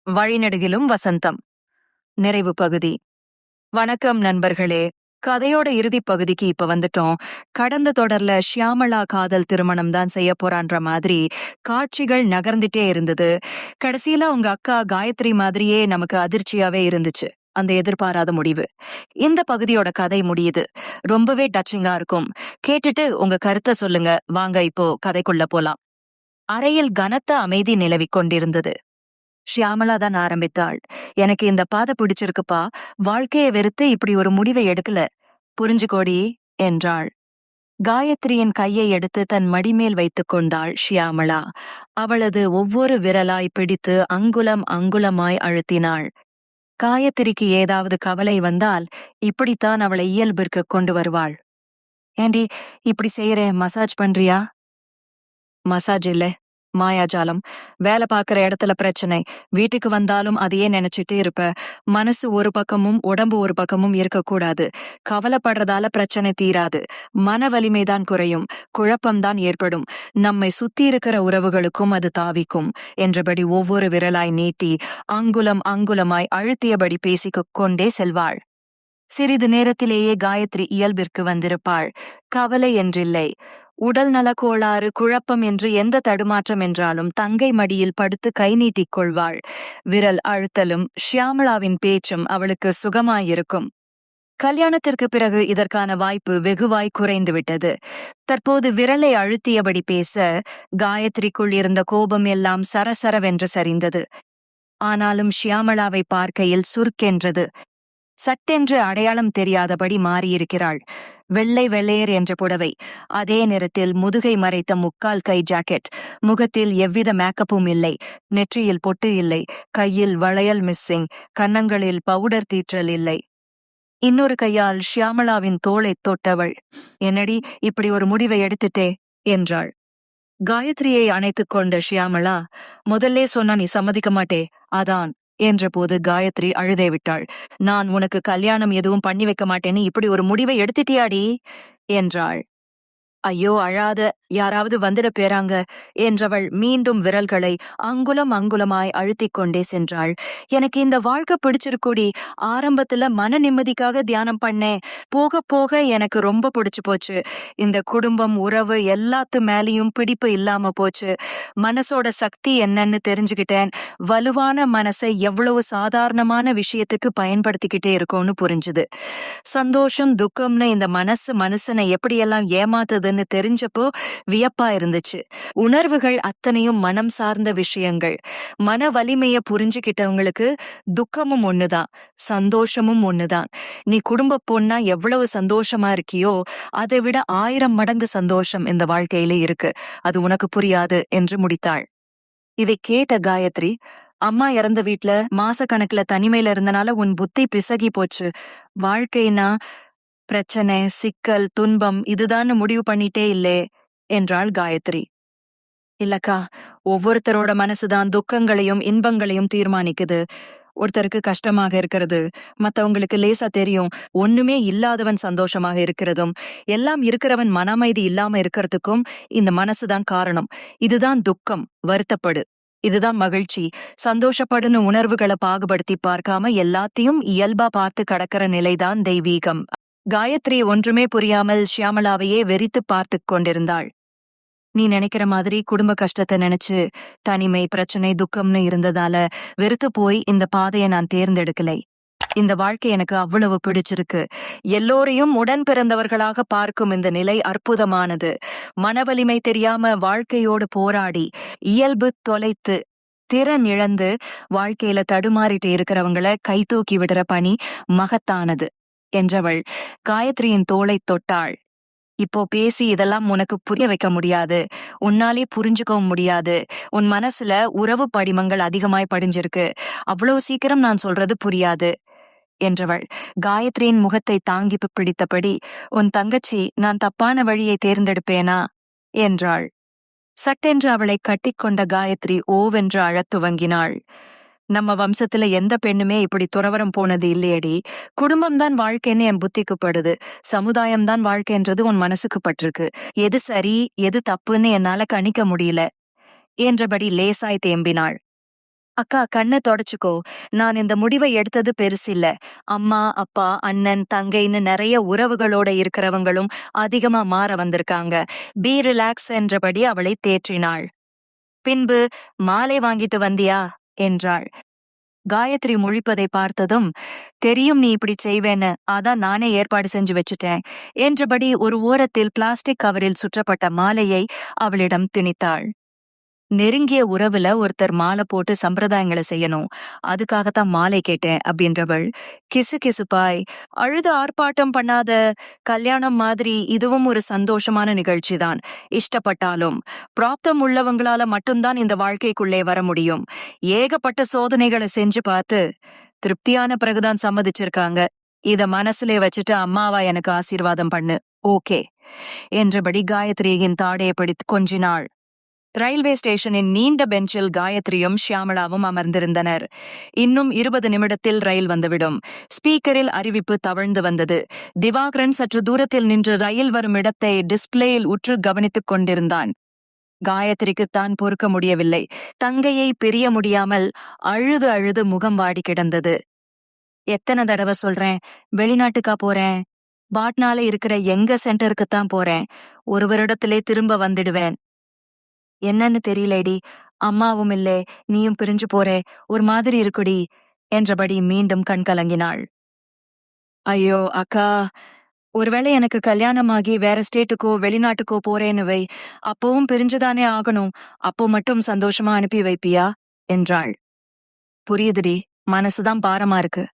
வழிநெடுகிலும் வசந்தம். நிறைவு பகுதி. வணக்கம் நண்பர்களே. கதையோட இறுதி பகுதிக்கு இப்ப வந்துட்டோம். கடந்த தொடர்ல ஷியாமளா காதல் திருமணம் தான் செய்ய போறான்ற மாதிரி காட்சிகள் நகர்ந்துட்டே இருந்தது. கடைசியில உங்க அக்கா காயத்ரி மாதிரியே நமக்கு அதிர்ச்சியாவே இருந்துச்சு அந்த எதிர்பாராத முடிவு. இந்த பகுதியோட கதை முடியுது. ரொம்பவே டச்சிங்கா இருக்கும். கேட்டுட்டு உங்க கருத்தை சொல்லுங்க. வாங்க இப்போ கதைக்குள்ள போலாம். அறையில் கனத்த அமைதி நிலவிக் கொண்டிருந்தது. ஷியாமளா தான் ஆரம்பித்தாள். எனக்கு இந்த பாதை பிடிச்சிருக்குப்பா. வாழ்க்கையை வெறுத்து இப்படி ஒரு முடிவை எடுக்கல. புரிஞ்சுக்கோடி என்றாள். காயத்ரியின் கையை எடுத்து தன் மடிமேல் வைத்துக் கொண்டாள் ஷியாமளா. அவளது ஒவ்வொரு விரலாய் பிடித்து அங்குலம் அங்குலமாய் அழுத்தினாள். காயத்ரிக்கு ஏதாவது கவலை வந்தால் இப்படித்தான் அவளை இயல்பிற்கு கொண்டு வருவாள். ஏண்டி இப்படி செய்யற, மசாஜ் பண்றியா? மசாஜ் இல்ல, மாயாஜாலம். வேலை பார்க்கிற இடத்துல பிரச்சனை. வீட்டுக்கு வந்தாலும் அதையே நினைச்சிட்டு இருப்ப. மனசு ஒரு பக்கமும் உடம்பு ஒரு பக்கமும் இருக்கக்கூடாது. கவலைப்படுறதால பிரச்சனை தீராது. மன வலிமைதான் குறையும். குழப்பம்தான் ஏற்படும். நம்மை சுத்தி இருக்கிற உறவுகளுக்கும் அது தாவிக்கும் என்றபடி ஒவ்வொரு விரலாய் நீட்டி அங்குலம் அங்குலமாய் அழுத்தியபடி பேசிக் கொண்டே செல்வாள். சிறிது நேரத்திலேயே காயத்ரி இயல்பிற்கு வந்திருப்பாள். கவலை என்றில்லை. உடல் நலக்கோளாறு, குழப்பம் என்று எந்த தடுமாற்றம் என்றாலும் தங்கை மடியில் படுத்து கை நீட்டிக் கொள்வாள். விரல் அழுத்தலும் ஷியாமளாவின் பேச்சும் அவளுக்கு சுகமாயிருக்கும். கல்யாணத்திற்கு பிறகு இதற்கான வாய்ப்பு வெகுவாய் குறைந்துவிட்டது. தற்போது விரலை அழுத்தியபடி பேச காயத்ரிக்குள் இருந்த கோபம் எல்லாம் சரசரவென்று சரிந்தது. ஆனாலும் ஷியாமளாவை பார்க்கையில் சுருக்கென்றது. சட்டென்று அடையாளம் தெரியாதபடி மாறியிருக்கிறாள். வெள்ளை வெள்ளையர் என்ற புடவை, அதே நேரத்தில் முதுகை மறைத்த முக்கால் கை ஜாக்கெட். முகத்தில் எவ்வித மேக்கப்பும் இல்லை. நெற்றியில் பொட்டு இல்லை. கையில் வளையல் மிஸ்ஸிங். கன்னங்களில் பவுடர் தீற்றல் இல்லை. இன்னொரு கையால் ஷியாமளாவின் தோளை தொட்டவள், என்னடி இப்படி ஒரு முடிவை எடுத்துட்டே என்றாள். காயத்ரியை அணைத்துக் கொண்ட ஷியாமளா, முதல்லே சொன்னா நீ சம்மதிக்க மாட்டே, அதான் என்றபோது காயத்ரி அழுதே விட்டாள். நான் உனக்கு கல்யாணம் எதுவும் பண்ணி வைக்க மாட்டேன்னு இப்படி ஒரு முடிவை எடுத்துட்டியாடி என்றாள். ஐயோ அழாத, யாராவது வந்துட பேராங்க என்றவள் மீண்டும் விரல்களை அங்குலம் அங்குலமாய் அழுத்திக் கொண்டே சென்றாள். எனக்கு இந்த வாழ்க்கை பிடிச்சிருக்கூடி. ஆரம்பத்துல மன நிம்மதிக்காக தியானம் பண்ணேன். போக போக எனக்கு ரொம்ப பிடிச்சு போச்சு. இந்த குடும்பம், உறவு எல்லாத்து மேலேயும் பிடிப்பு இல்லாம போச்சு. மனசோட சக்தி என்னன்னு தெரிஞ்சுக்கிட்டேன். வலுவான மனசை எவ்வளவு சாதாரணமான விஷயத்துக்கு பயன்படுத்திக்கிட்டே இருக்கோன்னு புரிஞ்சுது. சந்தோஷம், துக்கம்னு இந்த மனசு மனுஷனை எப்படியெல்லாம் ஏமாத்துதுன்னு தெரிஞ்சப்போ வியப்பா இருந்துச்சு. உணர்வுகள் அத்தனையும் மனம் சார்ந்த விஷயங்கள். மன வலிமைய புரிஞ்சுக்கிட்டவங்களுக்கு துக்கமும் ஒண்ணுதான், சந்தோஷமும் ஒண்ணுதான். நீ குடும்ப பொண்ணா எவ்வளவு சந்தோஷமா இருக்கியோ அதை விட 1000 மடங்கு சந்தோஷம் இந்த வாழ்க்கையில இருக்கு. அது உனக்கு புரியாது என்று முடித்தாள். இதை கேட்ட காயத்ரி, அம்மா இறந்த வீட்ல மாசக்கணக்குல தனிமையில இருந்தனால உன் புத்தி பிசகி போச்சு. வாழ்க்கைனா பிரச்சனை, சிக்கல், துன்பம் இதுதான் முடிவு பண்ணிட்டே இல்லே என்றாள் காயத்ரி. இல்லக்கா, ஒவ்வொருத்தரோட மனசுதான் துக்கங்களையும் இன்பங்களையும் தீர்மானிக்குது. ஒருத்தருக்கு கஷ்டமாக இருக்கிறது மத்தவங்களுக்கு லேசா தெரியும். ஒண்ணுமே இல்லாதவன் சந்தோஷமாக இருக்கிறதும், எல்லாம் இருக்கிறவன் மன அமைதி இல்லாம இருக்கிறதுக்கும் இந்த மனசுதான் காரணம். இதுதான் துக்கம், வருத்தப்படு. இதுதான் மகிழ்ச்சி, சந்தோஷப்படுன்னு உணர்வுகளை பாகுபடுத்தி பார்க்காம எல்லாத்தையும் இயல்பா பார்த்து கடக்கிற நிலைதான் தெய்வீகம். காயத்ரி ஒன்றுமே புரியாமல் ஷியாமளாவையே வெறித்து பார்த்து கொண்டிருந்தாள். நீ நினைக்கிற மாதிரி குடும்ப கஷ்டத்தை நினைச்சு தனிமை, பிரச்சனை, துக்கம்னு இருந்ததால வெறுத்து போய் இந்த பாதையை நான் தேர்ந்தெடுக்கலை. இந்த வாழ்க்கை எனக்கு அவ்வளவு பிடிச்சிருக்கு. எல்லோரையும் உடன் பிறந்தவர்களாக பார்க்கும் இந்த நிலை அற்புதமானது. மனவலிமை தெரியாம வாழ்க்கையோடு போராடி இயல்பு தொலைத்து திறன் இழந்து வாழ்க்கையில தடுமாறிட்டு இருக்கிறவங்கள கை தூக்கி விடுற பணி மகத்தானது என்றவள் காயத்ரியின் தோளை தொட்டாள். இப்போ பேசி இதெல்லாம் உனக்கு புரிய வைக்க முடியாது. உன்னாலே புரிஞ்சுக்கவும் முடியாது. உன் மனசுல உறவு படிமங்கள் அதிகமாய் படிஞ்சிருக்கு. அவ்வளவு சீக்கிரம் நான் சொல்றது புரியாது என்றவள் காயத்ரியின் முகத்தை தாங்கி பிடித்தபடி, உன் தங்கச்சி நான் தப்பான வழியை தேர்ந்தெடுப்பேனா என்றாள். சட்டென்று அவளை கட்டிக்கொண்ட காயத்ரி ஓவென்று அழத் துவங்கினாள். நம்ம வம்சத்துல எந்த பெண்ணுமே இப்படி துறவரம் போனது இல்லையடி. குடும்பம்தான் வாழ்க்கைன்னு என் புத்திக்கு படுது. சமுதாயம்தான் வாழ்க்கைன்றது உன் மனசுக்கு பட்டிருக்கு. எது சரி எது தப்புன்னு என்னால கணிக்க முடியல என்றபடி லேசாய் தேம்பினாள். அக்கா கண்ண தொடச்சுக்கோ. நான் இந்த முடிவை எடுத்தது பெருசில்ல. அம்மா, அப்பா, அண்ணன், தங்கைன்னு நிறைய உறவுகளோட இருக்கிறவங்களும் அதிகமா மாற வந்திருக்காங்க. பி ரிலாக்ஸ் என்றபடி அவளை தேற்றினாள். பின்பு, மாலை வாங்கிட்டு வந்தியா என்றாள். காயத்ரி முழிப்பதை பார்த்ததும், தெரியும் நீ இப்படி செய்வேன்னு, அதான் நானே ஏற்பாடு செஞ்சு வச்சுட்டேன் என்றபடி ஒரு ஓரத்தில் பிளாஸ்டிக் கவரில் சுற்றப்பட்ட மாலையை அவளிடம் திணித்தாள். நெருங்கிய உறவுல ஒருத்தர் மாலை போட்டு சம்பிரதாயங்களை செய்யணும், அதுக்காகத்தான் மாலை கேட்டேன் அப்படின்றவள் கிசு கிசுப்பாய், அழுது ஆர்ப்பாட்டம் பண்ணாத. கல்யாணம் மாதிரி இதுவும் ஒரு சந்தோஷமான நிகழ்ச்சிதான். இஷ்டப்பட்டாலும் பிராப்தம் உள்ளவங்களால மட்டும்தான் இந்த வாழ்க்கைக்குள்ளே வர முடியும். ஏகப்பட்ட சோதனைகளை செஞ்சு பார்த்து திருப்தியான பிறகுதான் சம்மதிச்சிருக்காங்க. இத மனசுலே வச்சுட்டு அம்மாவா எனக்கு ஆசீர்வாதம் பண்ணு, ஓகே என்றபடி காயத்ரியின் தாடையை பிடித்து கொஞ்சினாள். ரயில்வே ஸ்டேஷனின் நீண்ட பெஞ்சில் காயத்ரியும் ஷியாமளாவும் அமர்ந்திருந்தனர். இன்னும் 20 நிமிடத்தில் ரயில் வந்துவிடும். ஸ்பீக்கரில் அறிவிப்பு தவழ்ந்து வந்தது. திவாகரன் சற்று தூரத்தில் நின்று ரயில் வரும் இடத்தை டிஸ்பிளேயில் உற்று கவனித்துக் கொண்டிருந்தான். காயத்ரிக்குத்தான் பொறுக்க முடியவில்லை. தங்கையை பிரிய முடியாமல் அழுது அழுது முகம் வாடி கிடந்தது. எத்தனை தடவை சொல்றேன், வெளிநாட்டுக்கா போறேன்? பாட்னால இருக்கிற எங்க சென்டருக்குத்தான் போறேன். ஒரு வருடத்திலே திரும்ப வந்துடுவேன். என்னன்னு தெரியலடி, அம்மாவும் இல்லே, நீயும் பிரிஞ்சு போறே, ஒரு மாதிரி இருக்குடி என்றபடி மீண்டும் கண் கலங்கினாள். ஐயோ அக்கா, ஒருவேளை எனக்கு கல்யாணமாகி வேற ஸ்டேட்டுக்கோ வெளிநாட்டுக்கோ போறேன்னு வை, அப்பவும் பிரிஞ்சுதானே ஆகணும். அப்போ மட்டும் சந்தோஷமா அனுப்பி வைப்பியா என்றாள். புரியுதுடி, மனசுதான் பாரமா இருக்கு.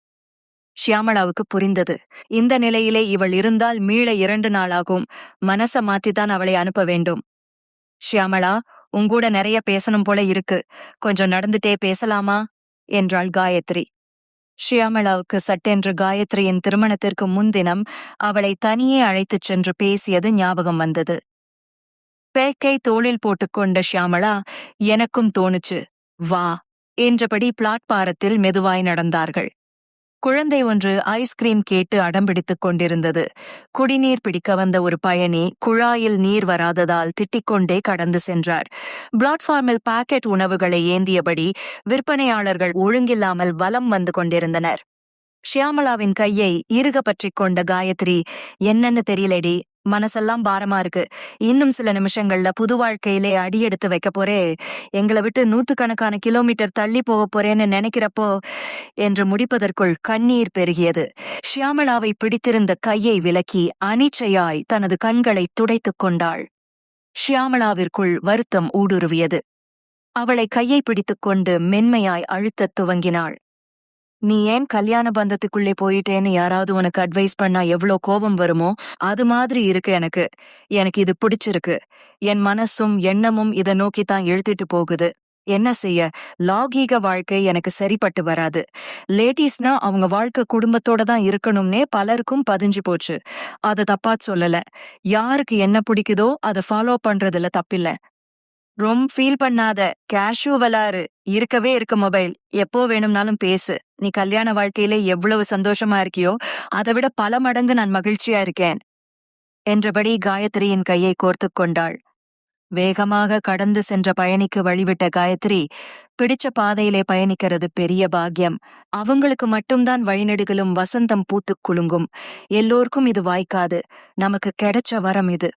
ஷியாமளாவுக்கு புரிந்தது. இந்த நிலையிலே இவள் இருந்தால் மீள 2 நாளாகும். மனச மாத்தித்தான் அவளை அனுப்ப வேண்டும். ஷியாமளா, உங்கூட நிறைய பேசணும் போல இருக்கு, கொஞ்சம் நடந்துட்டே பேசலாமா என்றாள் காயத்ரி. ஷியாமளாவுக்கு சட்டென்று காயத்ரியின் திருமணத்திற்கு முன்தினம் அவளை தனியே அழைத்துச் சென்று பேசியது ஞாபகம் வந்தது. பேக்கை தோளில் போட்டுக்கொண்ட ஷியாமளா, எனக்கும் தோணுச்சு, வா என்றபடி பிளாட்பாரத்தில் மெதுவாய் நடந்தார்கள். குழந்தை ஒன்று ஐஸ்கிரீம் கேட்டு அடம்பிடித்துக் கொண்டிருந்தது. குடிநீர் பிடிக்க வந்த ஒரு பயணி குழாயில் நீர் வராததால் திட்டிக்கொண்டே கடந்து சென்றார். பிளாட்ஃபார்மில் பாக்கெட் உணவுகளை ஏந்தியபடி விற்பனையாளர்கள் ஒழுங்கில்லாமல் வலம் வந்து கொண்டிருந்தனர். ஷியாமளாவின் கையை இறுக பற்றிக் கொண்ட காயத்ரி, என்னன்னு தெரியலடி, மனசெல்லாம் பாரமா இருக்கு. இன்னும் சில நிமிஷங்கள்ல புது வாழ்க்கையிலே அடியெடுத்து வைக்க போறே, எங்களை விட்டு 100கணக்கான கிலோமீட்டர் தள்ளி போக போறேன்னு நினைக்கிறப்போ என்று முடிப்பதற்குள் கண்ணீர் பெருகியது. ஷியாமளாவை பிடித்திருந்த கையை விலக்கி அனிச்சையாய் தனது கண்களை துடைத்துக் கொண்டாள். ஷியாமளாவிற்குள் வருத்தம் ஊடுருவியது. அவளை கையை பிடித்துக் கொண்டு மென்மையாய் அழுத்தத் துவங்கினாள். நீ ஏன் கல்யாண பந்தத்துக்குள்ளே போயிட்டேன்னு யாராவது உனக்கு அட்வைஸ் பண்ணா எவ்வளோ கோபம் வருமோ, அது மாதிரி இருக்கு எனக்கு. எனக்கு இது பிடிச்சிருக்கு. என் மனசும் எண்ணமும் இதை நோக்கித்தான் இழுத்துட்டு போகுது. என்ன செய்ய, லௌகீக வாழ்க்கை எனக்கு சரிப்பட்டு வராது. லேடிஸ்னா அவங்க வாழ்க்கை குடும்பத்தோட தான் இருக்கணும்னே பலருக்கும் பதிஞ்சு போச்சு. அதை தப்பா சொல்லல. யாருக்கு என்ன பிடிக்குதோ அதை ஃபாலோ பண்றதுல தப்பில்ல. ரொம்ப ஃபீல் பண்ணாத, கேஷுவலாரு, இருக்கவே இருக்கு மொபைல், எப்போ வேணும்னாலும் பேசு. நீ கல்யாண வாழ்க்கையிலே எவ்வளவு சந்தோஷமா இருக்கியோ அதை விட பல மடங்கு நான் மகிழ்ச்சியா இருக்கேன் என்றபடி காயத்ரியின் கையை கோர்த்து கொண்டாள். வேகமாக கடந்து சென்ற பயணிக்கு வழிவிட்ட காயத்ரி, பிடிச்ச பாதையிலே பயணிக்கிறது பெரிய பாக்கியம். அவங்களுக்கு மட்டும்தான் வழிநெடுகளும் வசந்தம் பூத்துக் குலுங்கும். எல்லோருக்கும் இது வாய்க்காது. நமக்கு கிடைச்ச வரம் இது.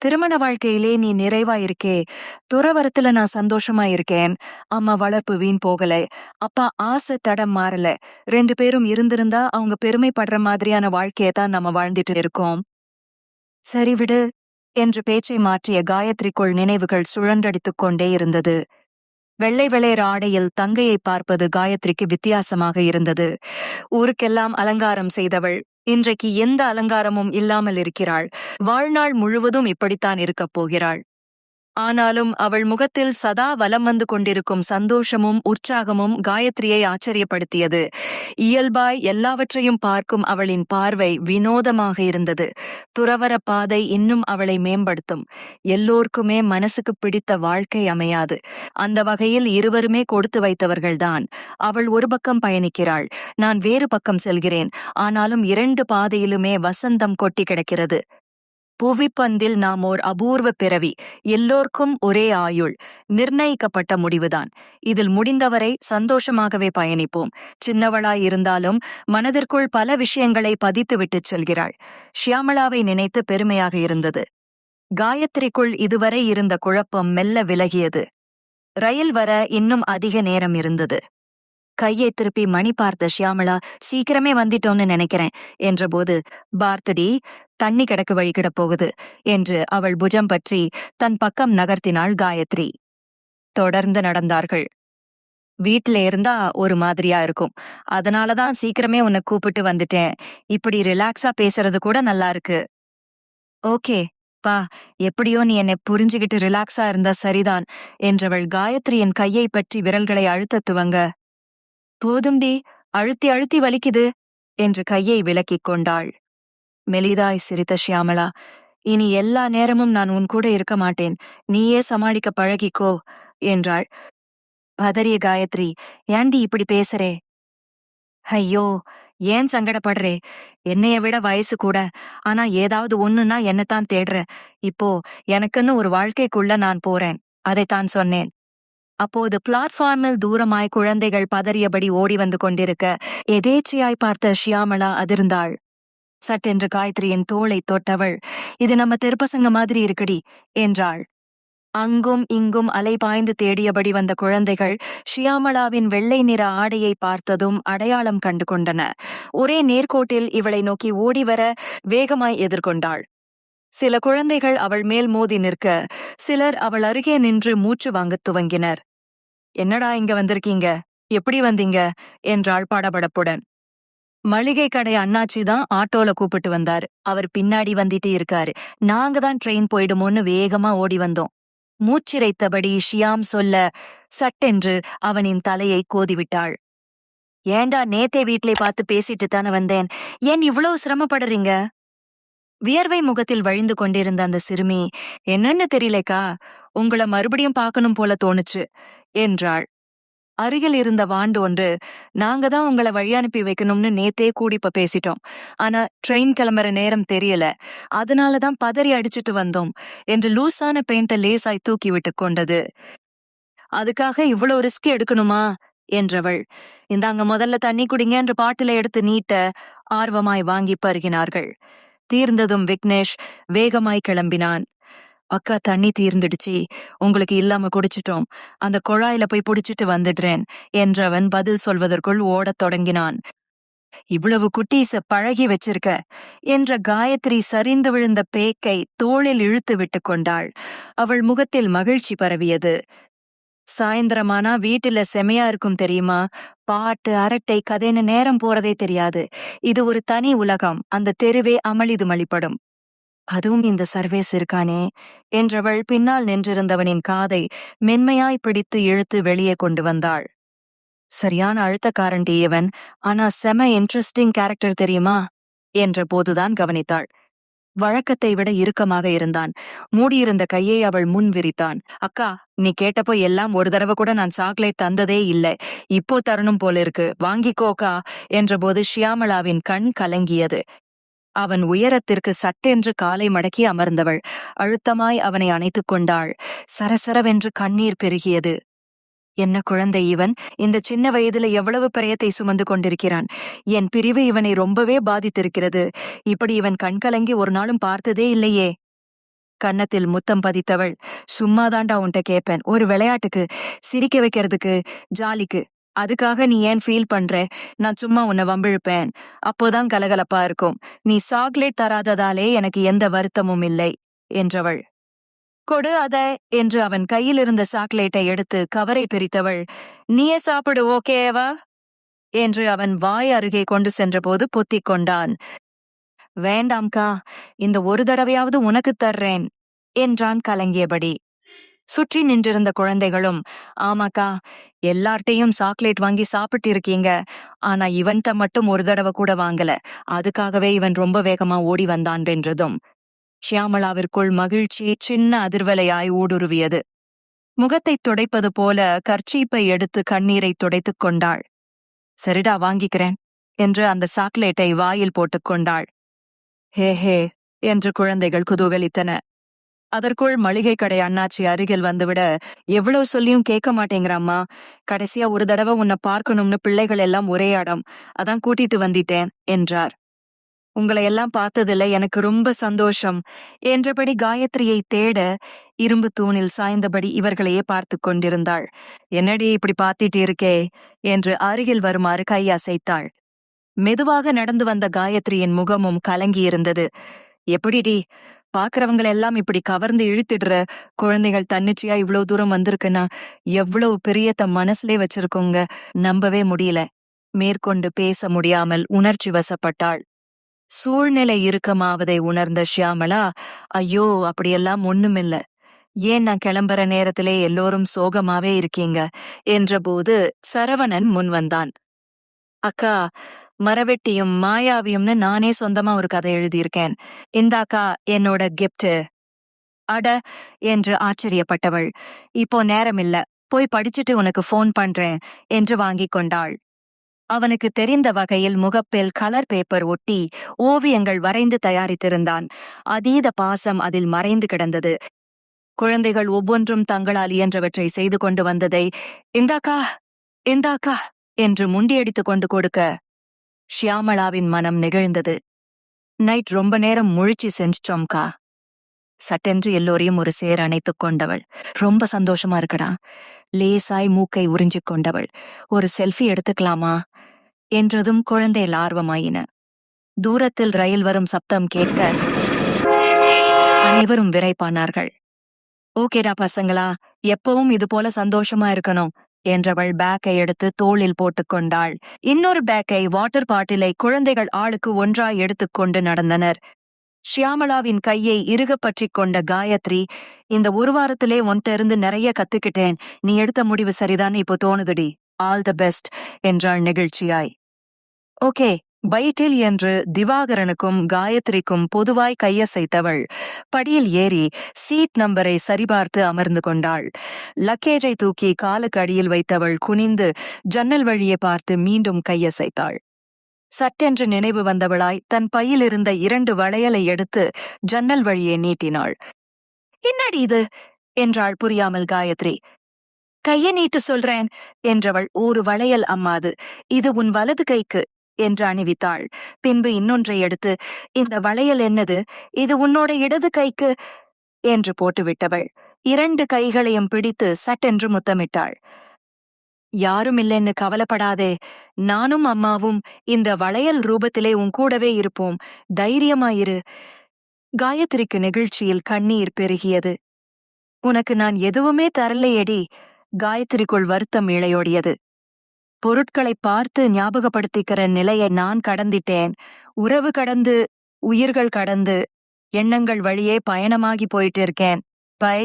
திருமண வாழ்க்கையிலே நீ நிறைவா இருக்கே, துறவரத்துல நான் சந்தோஷமா இருக்கேன். அம்மா வளர்ப்பு வீண் போகல, அப்பா ஆசை தடம் மாறல. 2 பேரும் இருந்திருந்தா அவங்க பெருமைப்படுற மாதிரியான வாழ்க்கையத்தான் நம்ம வாழ்ந்துட்டு இருக்கோம். சரி விடு என்று பேச்சை மாற்றிய காயத்ரிக்குள் நினைவுகள் சுழன்றடித்துக் கொண்டே இருந்தது. வெள்ளை வெளையர் ஆடையில் தங்கையை பார்ப்பது காயத்ரிக்கு வித்தியாசமாக இருந்தது. ஊருக்கெல்லாம் அலங்காரம் செய்தவள் இன்றைக்கு எந்த அலங்காரமும் இல்லாமல் இருக்கிறாள். வாழ்நாள் முழுவதும் இப்படித்தான் இருக்கப் போகிறாள். ஆனாலும் அவள் முகத்தில் சதா வலம் வந்து கொண்டிருக்கும் சந்தோஷமும் உற்சாகமும் காயத்ரியை ஆச்சரியப்படுத்தியது. இயல்பாய் எல்லாவற்றையும் பார்க்கும் அவளின் பார்வை வினோதமாக இருந்தது. துறவற பாதை இன்னும் அவளை மேம்படுத்தும். எல்லோருக்குமே மனசுக்கு பிடித்த வாழ்க்கை அமையாது. அந்த வகையில் இருவருமே கொடுத்து வைத்தவர்கள்தான். அவள் ஒரு பக்கம் பயணிக்கிறாள், நான் வேறு பக்கம் செல்கிறேன். ஆனாலும் 2 பாதையிலுமே வசந்தம் கொட்டி கிடக்கிறது. புவிப்பந்தில் நாம் ஓர் அபூர்வ பிறவி. எல்லோர்க்கும் ஒரே ஆயுள். நிர்ணயிக்கப்பட்ட முடிவுதான். இதில் முடிந்தவரை சந்தோஷமாகவே பயணிப்போம். சின்னவளாய் இருந்தாலும் மனதிற்குள் பல விஷயங்களை பதித்துவிட்டுச் செல்கிறாள். ஷியாமளாவை நினைத்து பெருமையாக இருந்தது. காயத்ரிக்குள் இதுவரை இருந்த குழப்பம் மெல்ல விலகியது. ரயில் வர இன்னும் அதிக நேரம் இருந்தது. கையை திருப்பி மணி பார்த்த ஷியாமளா, சீக்கிரமே வந்துட்டோன்னு நினைக்கிறேன் என்றபோது, பார்த்துடி, தண்ணி கிடக்கு வழிகிட போகுது என்று அவள் புஜம் பற்றி தன் பக்கம் நகர்த்தினாள் காயத்ரி. தொடர்ந்து நடந்தார்கள். வீட்டில இருந்தா ஒரு மாதிரியா இருக்கும். அதனாலதான் சீக்கிரமே உன்னை கூப்பிட்டு வந்துட்டேன். இப்படி ரிலாக்ஸா பேசுறது கூட நல்லா இருக்கு. ஓகே பா, எப்படியோ நீ என்னை புரிஞ்சுகிட்டு ரிலாக்ஸா இருந்தா சரிதான் என்றவள் காயத்ரியின் கையை பற்றி விரல்களை அழுத்த துவங்க, போதும்டி, அழுத்தி அழுத்தி வலிக்குது என்று கையை விலக்கிக் கொண்டாள். மெலிதாய் சிரித்த ஷியாமளா, இனி எல்லா நேரமும் நான் உன் கூட இருக்க மாட்டேன், நீயே சமாளிக்க பழகிக்கோ என்றாள். பதறிய காயத்ரி, ஏண்டி இப்படி பேசுறே? ஐயோ, ஏன் சங்கடப்படுறே? என்னைய விட வயசு கூட, ஆனா ஏதாவது ஒண்ணுன்னா என்னத்தான் தேடுற. இப்போ எனக்குன்னு ஒரு வாழ்க்கைக்குள்ள நான் போறேன், அதைத்தான் சொன்னேன். அப்போது பிளாட்ஃபார்மில் தூரமாய் குழந்தைகள் பதறியபடி ஓடி வந்து கொண்டிருக்க எதேச்சையாய் பார்த்த ஷியாமளா அதிர்ந்தாள். சட்டென்று காயத்ரியின் தோளை தொட்டவள், இது நம்ம தெருப்பசங்க மாதிரி இருக்குடி என்றாள். அங்கும் இங்கும் அலை பாய்ந்து தேடியபடி வந்த குழந்தைகள் ஷியாமளாவின் வெள்ளை நிற ஆடையை பார்த்ததும் அடையாளம் கண்டு கொண்டன. ஒரே நேர்கோட்டில் இவளை நோக்கி ஓடிவர வேகமாய் எதிர்கொண்டாள். சில குழந்தைகள் அவள் மேல் மோதி நிற்க, சிலர் அவள் அருகே நின்று மூச்சு வாங்கத் துவங்கினர். என்னடா இங்க வந்திருக்கீங்க, எப்படி வந்தீங்க என்றாள் படபடப்புடன். மளிகை கடை அண்ணாச்சி தான் ஆட்டோல கூப்பிட்டு வந்தாரு. அவர் பின்னாடி வந்துட்டு இருக்காரு. நாங்க தான் ட்ரெயின் போயிடுமோன்னு வேகமா ஓடி வந்தோம். மூச்சிரைத்தபடி ஷியாம் சொல்ல, சட்டென்று அவனின் தலையை கோதிவிட்டாள். ஏண்டா, நேத்தே வீட்லே பார்த்து பேசிட்டு தானே வந்தேன், ஏன் இவ்வளவு சிரமப்படுறீங்க? வியர்வை முகத்தில் வழிந்து கொண்டிருந்த அந்த சிறுமி, என்னன்னு தெரியலேக்கா, உங்களை மறுபடியும் பார்க்கணும் போல தோணுச்சு என்றாள். அருகில் இருந்த வாண்டு ஒன்று, நாங்க தான் உங்களை வழி அனுப்பி வைக்கணும்னு நேத்தே கூடிப்ப பேசிட்டோம், ஆனா ட்ரெயின் கிளம்புற நேரம் தெரியல, அதனாலதான் பதறி அடிச்சிட்டு வந்தோம் என்று லூசான பெயிண்ட லேசாய் தூக்கி விட்டு கொண்டது. அதுக்காக இவ்வளவு ரிஸ்க் எடுக்கணுமா என்றவள். இந்தாங்க முதல்ல தண்ணி குடிங்க என்று பாட்டில எடுத்து நீட்ட ஆர்வமாய் வாங்கி பருகினார்கள். தீர்ந்ததும் விக்னேஷ் வேகமாய் கிளம்பினான். அக்கா, தண்ணி தீர்ந்துடுச்சு, உங்களுக்கு இல்லாம குடிச்சிட்டோம், அந்த குழாயில போய் புடிச்சிட்டு வந்துடுறேன் என்றவன் பதில் சொல்வதற்குள் ஓடத் தொடங்கினான். இவ்வளவு குட்டீஸ பழகி வச்சிருக்க என்ற காயத்ரி சரிந்து விழுந்த பேக்கை தோளில் இழுத்து விட்டு கொண்டாள். அவள் முகத்தில் மகிழ்ச்சி பரவியது. சாயந்தரமானா வீட்டுல செமையா இருக்கும் தெரியுமா, பாட்டு அரட்டை கதைன்னு நேரம் போறதே தெரியாது. இது ஒரு தனி உலகம், அந்த தெருவே அமளிது மளிப்படும். அதுவும் இந்த சர்வேஸ் இருக்கானே என்றவள் பின்னால் நின்றிருந்தவனின் காதை மென்மையாய் பிடித்து இழுத்து வெளியே கொண்டு வந்தாள். சரியான அழுத்தக்காரன்டி இவன், ஆனா செம இன்ட்ரெஸ்டிங் கேரக்டர் தெரியுமா என்ற போதுதான் கவனித்தாள். வழக்கத்தை விட இறுக்கமாக இருந்தான். மூடியிருந்த கையை அவள் முன் விரித்தான். அக்கா, நீ கேட்டப்போ எல்லாம் ஒரு தடவை கூட நான் சாக்லேட் தந்ததே இல்லை, இப்போ தரணும் போல இருக்கு, வாங்கிக்கோக்கா என்றபோது ஷியாமளாவின் கண் கலங்கியது. அவன் உயரத்திற்கு சட்டென்று காலை மடக்கி அமர்ந்தவள் அழுத்தமாய் அவனை அணைத்துக் கொண்டாள். சரசரவென்று கண்ணீர் பெருகியது. என்ன குழந்தை இவன், இந்த சின்ன வயதுல எவ்வளவு பிரயத்தை சுமந்து கொண்டிருக்கிறான். என் பிரிவு இவனை ரொம்பவே பாதித்திருக்கிறது. இப்படி இவன் கண்கலங்கி ஒரு நாளும் பார்த்ததே இல்லையே. கன்னத்தில் முத்தம் பதித்தவள், சும்மாதாண்டா உன்ட்ட கேப்பேன், ஒரு விளையாட்டுக்கு, சிரிக்க வைக்கிறதுக்கு, ஜாலிக்கு. அதுக்காக நீ ஏன் ஃபீல் பண்ற? நான் சும்மா உன்னை வம்பிழுப்பேன், அப்போதான் கலகலப்பா இருக்கும். நீ சாக்லேட் தராததாலே எனக்கு எந்த வருத்தமும் இல்லை என்றவள். கொடு அத என்று அவன் கையில் இருந்த சாக்லேட்டை எடுத்து கவரை பிரித்தவள், நீயே சாப்பிடு ஓகேவா என்று அவன் வாய் அருகே கொண்டு சென்றபோது பொத்திக் கொண்டான். வேண்டாம்கா, இந்த ஒரு தடவையாவது உனக்கு தர்றேன் என்றான் கலங்கியபடி. சுற்றி நின்றிருந்த குழந்தைகளும், ஆமாக்கா, எல்லார்ட்டையும் சாக்லேட் வாங்கி சாப்பிட்டு இருக்கீங்க, ஆனா இவன்கிட்ட மட்டும் ஒரு தடவை கூட வாங்கல, அதுக்காகவே இவன் ரொம்ப வேகமா ஓடி வந்தான் என்றதும் ஷியாமளாவிற்குள் மகிழ்ச்சி சின்ன அதிர்வலையாய் ஊடுருவியது. முகத்தை துடைப்பது போல கர்ச்சீப்பை எடுத்து கண்ணீரை துடைத்துக் கொண்டாள். சரிடா, வாங்கிக்கிறேன் என்று அந்த சாக்லேட்டை வாயில் போட்டுக் கொண்டாள். ஹே ஹே என்று குழந்தைகள் குதூகலித்தன. அதற்குள் மளிகை கடை அண்ணாச்சி அருகில் வந்துவிட, எவ்வளவு சொல்லியும் கேட்க மாட்டேங்கிறாம்மா. கடைசியா ஒரு தடவை உன்னை பார்க்கணும்னு பிள்ளைகள் எல்லாம் ஒரே அடம். அதான் கூட்டிட்டு வந்துட்டேன் என்றார். உங்களை எல்லாம் பார்த்ததுல எனக்கு ரொம்ப சந்தோஷம் என்றபடி காயத்ரியை தேட இரும்பு தூணில் சாய்ந்தபடி இவர்களையே பார்த்து கொண்டிருந்தாள். என்னடி இப்படி பார்த்திட்டு இருக்கே என்று அருகில் வருமாறு கை அசைத்தாள். மெதுவாக நடந்து வந்த காயத்ரியின் முகமும் கலங்கியிருந்தது. எப்படிடி பாக்குறவங்களை எல்லாம் இப்படி கவர்ந்து இழுத்துடுற? குழந்தைகள் தன்னிச்சையா இவ்வளவு தூரம் வந்திருக்குன்னா எவ்வளவு பெரிய தம் மனசுலே வச்சிருக்கோங்க. நம்பவே முடியல. மேற்கொண்டு பேச முடியாமல் உணர்ச்சி வசப்பட்டாள். சூழ்நிலை இறுக்கமாவதை உணர்ந்த ஷியாமளா, ஐயோ அப்படியெல்லாம் ஒண்ணுமில்ல. ஏன் நான் கிளம்புற நேரத்திலே எல்லோரும் சோகமாவே இருக்கீங்க என்றபோது சரவணன் முன் வந்தான். அக்கா, மரவெட்டியும் மாயாவியும்னு நானே சொந்தமா ஒரு கதை எழுதியிருக்கேன். இந்தாக்கா என்னோட கிஃப்ட். அட என்று ஆச்சரியப்பட்டவள், இப்போ நேரமில்ல, போய் படிச்சுட்டு உனக்கு ஃபோன் பண்றேன் என்று வாங்கிக் கொண்டாள். அவனுக்கு தெரிந்த வகையில் முகப்பில் கலர் பேப்பர் ஒட்டி ஓவியங்கள் வரைந்து தயாரித்திருந்தான். அதீத பாசம் அதில் மறைந்து கிடந்தது. குழந்தைகள் ஒவ்வொன்றும் தங்களால் இயன்றவற்றை செய்து கொண்டு வந்ததை இந்தாக்கா இந்தாக்கா என்று முண்டியடித்துக் கொண்டு கொடுக்க ஷியாமளாவின் மனம் நெகிழ்ந்தது. நைட் ரொம்ப நேரம் முழிச்சு செஞ்சோம்கா. சட்டென்று எல்லோரையும் ஒரு சேர அணைத்துக் கொண்டவள். ரொம்ப சந்தோஷமா இருக்கடா. லேசாய் மூக்கை உறிஞ்சிக் கொண்டவள். ஒரு செல்ஃபி எடுத்துக்கலாமா என்றதும் குழந்தைகள் ஆர்வமாயின. தூரத்தில் ரயில் வரும் சப்தம் கேட்க அனைவரும் விரைப்பானார்கள். ஓகேடா பசங்களா, எப்பவும் இது போல சந்தோஷமா இருக்கணும் என்றவள் பேக்கை எடுத்து தோளில் போட்டுக்கொண்டாள். இன்னொரு பேக்கை, வாட்டர் பாட்டிலை குழந்தைகள் ஆளுக்கு ஒன்றாய் எடுத்துக்கொண்டு நடந்தனர். ஷியாமளாவின் கையை இறுக பற்றிக் கொண்ட காயத்ரி, இந்த ஒரு வாரத்திலே உன்கிட்ட இருந்து நிறைய கத்துக்கிட்டேன். நீ எடுத்த முடிவு சரிதான் இப்போ தோணுதுடி. ஆல் தி பெஸ்ட் என்றாள் நெகிழ்ச்சியாய். ஓகே பைட்டில் என்று திவாகரனுக்கும் காயத்ரிக்கும் பொதுவாய் கையசைத்தவள் படியில் ஏறி சீட் நம்பரை சரிபார்த்து அமர்ந்து கொண்டாள். லக்கேஜை தூக்கி காலுக்கு அடியில் வைத்தவள் குனிந்து ஜன்னல் வழியே பார்த்து மீண்டும் கையசைத்தாள். சட்டென்று நினைவு வந்தவளாய் தன் பையில் இருந்த 2 வளையலை எடுத்து ஜன்னல் வழியே நீட்டினாள். என்னடி இது என்றாள் புரியாமல் காயத்ரி. கையை நீட்டு சொல்றேன் என்றவள் ஒரு வளையல் அம்மாது. இது உன் வலது கைக்கு என்று அணிவித்தாள். பின்பு இன்னொன்றை எடுத்து, இந்த வளையல் என்னது? இது உன்னோட இடது கைக்கு என்று போட்டுவிட்டவள் 2 கைகளையும் பிடித்து சட்டென்று முத்தமிட்டாள். யாரும் இல்லைன்னு கவலைப்படாதே. நானும் அம்மாவும் இந்த வளையல் ரூபத்திலே உன் கூடவே இருப்போம். தைரியமாயிரு. காயத்ரிக்கு நெகிழ்ச்சியில் கண்ணீர் பெருகியது. உனக்கு நான் எதுவுமே தரலையேடி. காயத்ரிக்குள் வருத்தம் இழையோடியது. பொருட்களை பார்த்து ஞாபகப்படுத்திக்கிற நிலையை நான் கடந்திட்டேன். உறவு கடந்து, உயிர்கள் கடந்து, எண்ணங்கள் வழியே பயணமாகி போயிட்டு இருக்கேன். பை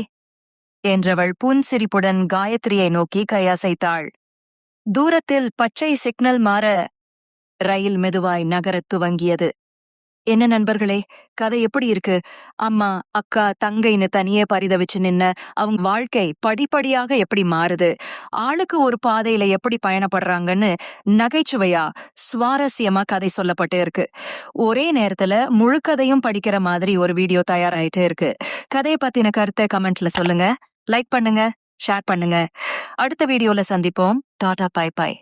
என்றவள் புன்சிரிப்புடன் காயத்ரியை நோக்கி கையசைத்தாள். தூரத்தில் பச்சை சிக்னல் மாற ரயில் மெதுவாய் நகரத் துவங்கியது. என்ன நண்பர்களே, கதை எப்படி இருக்கு? அம்மா, அக்கா, தங்கைன்னு தனியே பரிதவிச்சு நின்ன அவங்க வாழ்க்கை படிப்படியாக எப்படி மாறுது, ஆளுக்கு ஒரு பாதையில எப்படி பயணப்படுறாங்கன்னு நகைச்சுவையா சுவாரஸ்யமா கதை சொல்லப்பட்டு இருக்கு. ஒரே நேரத்துல முழு கதையும் படிக்கிற மாதிரி ஒரு வீடியோ தயாராயிட்டு இருக்கு. கதையை பத்தின கருத்தை கமெண்ட்ல சொல்லுங்க. லைக் பண்ணுங்க, ஷேர் பண்ணுங்க. அடுத்த வீடியோல சந்திப்போம். டாடா, பை பை.